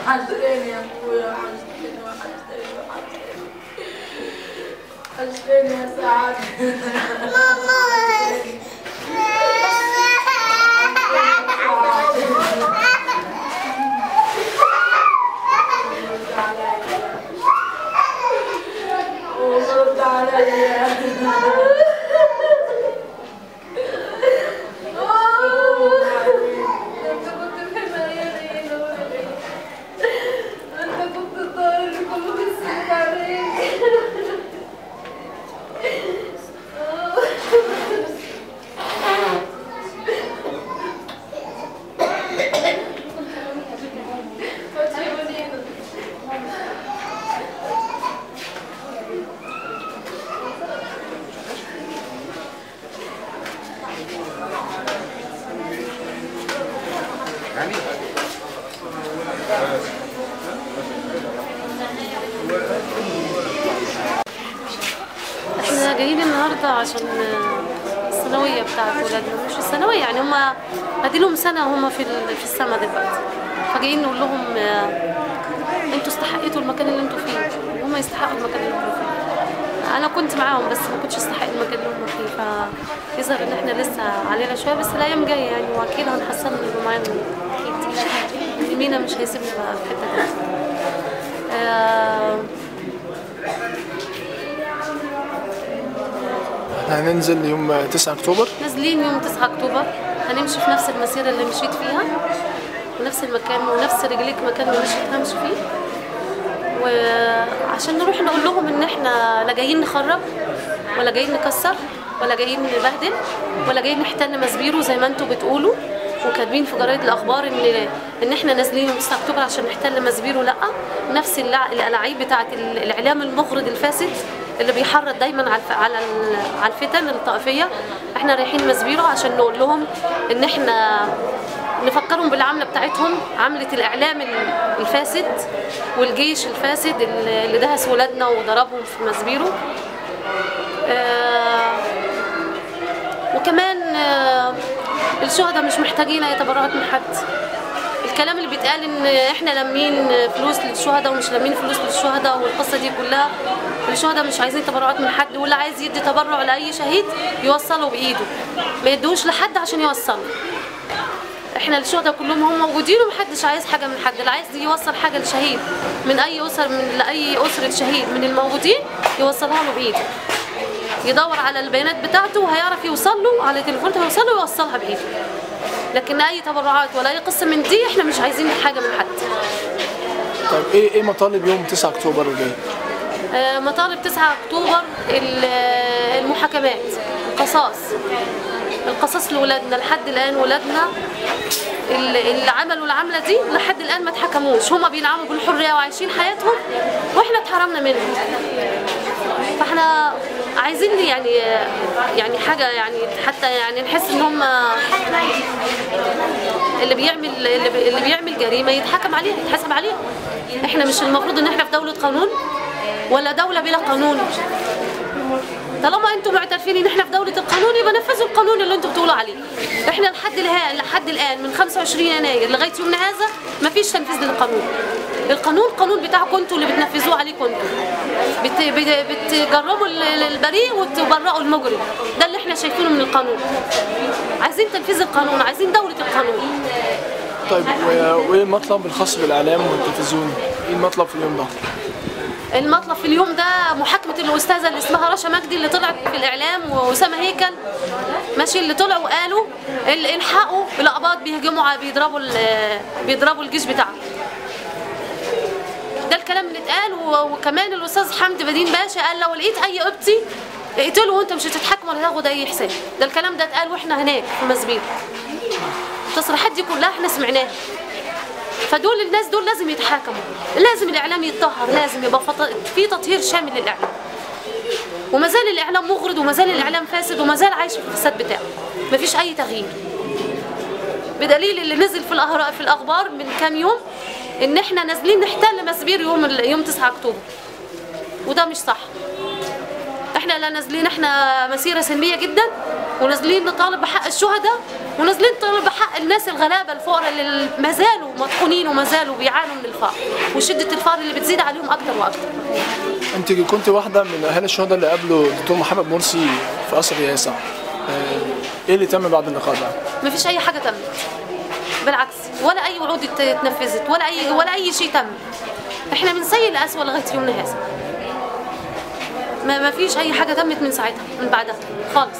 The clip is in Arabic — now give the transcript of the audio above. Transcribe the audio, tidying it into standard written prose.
حزتني يا اخويا، حزتني وحزتني وحزتني حزتني يا سعاد. احنا جايين النهارده عشان الثانويه بتاعت ولادنا، مش الثانويه يعني هم ادي لهم سنه هم في السما دلوقتي، فجايين نقول لهم انتوا استحقيتوا المكان اللي انتوا فيه، هم يستحقوا المكان اللي هم فيه. انا كنت معاهم بس ما كنتش استحق المكان اللي هم فيه، فيظهر ان احنا لسه علينا شويه، بس الايام جايه يعني واكيد هنحسن يبقوا معانا اكيد. مينا مش هيسيبنا في حته تانيه. هننزل يوم 9 أكتوبر. نازلين يوم 9 أكتوبر، هنمشي في نفس المسيرة اللي مشيت فيها ونفس المكان ونفس رجليك مكان اللي مشيت همشي فيه، وعشان نروح نقول لهم ان احنا لا جايين نخرب ولا جايين نكسر ولا جايين نبهدل ولا جايين نحتل مسبيرو زي ما انتوا بتقولوا وكاتبين في جرايد الاخبار ان احنا نازلين يوم 9 أكتوبر عشان نحتل مسبيرو. لا، نفس الالاعيب بتاعت الاعلام المغرض الفاسد اللي بيحرض دايما على الفتن الطائفيه، احنا رايحين مسبيرو عشان نقول لهم ان احنا نفكرهم بالعمله بتاعتهم، عمله الاعلام الفاسد والجيش الفاسد اللي دهس ولادنا وضربهم في مسبيرو. وكمان الشهداء مش محتاجين اي تبرعات من حد. الكلام اللي بيتقال ان احنا لامين فلوس للشهداء ومش لامين فلوس للشهداء والقصه دي كلها، الشهداء مش عايزين تبرعات من حد، واللي عايز يدي تبرع لاي شهيد يوصله بايده، ما يدوش لحد عشان يوصله. احنا الشهداء كلهم هم موجودين ومحدش عايز حاجه من حد، اللي عايز يوصل حاجه لشهيد من اي اسر، لاي اسره شهيد من الموجودين يوصلها له بايده، يدور على البيانات بتاعته وهيعرف يوصل له على تليفونه، هيوصل له ويوصلها بايده. لكن اي تبرعات ولا اي قصه من دي احنا مش عايزين حاجه من حد. طيب ايه مطالب يوم 9 أكتوبر الجاي؟ مطالب 9 أكتوبر المحاكمات، القصاص لولادنا. لحد الان ولادنا اللي عملوا العمله دي لحد الان ما اتحكموش، هما بينعموا بالحريه وعايشين حياتهم واحنا اتحرمنا منهم. فاحنا عايزين يعني حاجه يعني حتى يعني نحس ان هم اللي بيعمل جريمه يتحكم عليها، يتحاسب عليها. احنا مش المفروض ان احنا في دوله قانون ولا دوله بلا قانون؟ طالما انتم معترفين ان احنا في دوله القانون يبقى نفذوا القانون اللي انتم بتقولوا عليه. احنا لحد الان من 25 يناير لغايه يومنا هذا مفيش تنفيذ للقانون. القانون بتاعكم انتوا اللي بتنفذوه عليكم انتوا، بتجرموا البريء وتبرئوا المجرم. ده اللي احنا شايفينه من القانون. عايزين تنفيذ القانون، عايزين دوله القانون. طيب وايه المطلب الخاص بالاعلام والتلفزيون؟ ايه المطلب في اليوم ده؟ المطلب في اليوم ده محاكمه الاستاذه اللي اسمها رشا مجدي اللي طلعت في الاعلام، واسامه هيكل ماشي اللي طلعوا وقالوا الحقوا الاقباط بيضربوا الجيش بتاعهم. ده الكلام اللي اتقال. وكمان الاستاذ حمدي بدين باشا قال لو لقيت اي قبطي اقتله وانت مش هتتحكم ولا تاخد اي حساب. ده الكلام ده اتقال واحنا هناك في مسبيرو. التصريحات دي كلها احنا سمعناها. فدول الناس دول لازم يتحاكموا، لازم الاعلام يتطهر، لازم يبقى في تطهير شامل للاعلام. وما زال الاعلام مغرض وما زال الاعلام فاسد وما زال عايش في الفساد بتاعه، مفيش اي تغيير. بدليل اللي نزل في الاخبار من كام يوم ان احنا نازلين نحتل مسبيرو يوم 9 أكتوبر، وده مش صح. احنا لا نازلين، احنا مسيره سلميه جدا ونازلين نطالب بحق الشهداء ونازلين نطالب بحق الناس الغلابه الفقراء اللي ما زالوا مطحونين وما زالوا بيعانوا من الفقر وشده الفقر اللي بتزيد عليهم اكتر واكتر. انت كنت واحده من اهالي الشهداء اللي قابلوا الدكتور محمد مرسي في قصر رئاسه، ايه اللي تم بعد اللقاء ده؟ مفيش اي حاجه تمت، بالعكس، ولا اي وعود اتنفذت ولا اي شيء تم. احنا من سيء لأسوأ لغايه يومنا هذا. ما فيش اي حاجه تمت من ساعتها من بعدها خالص.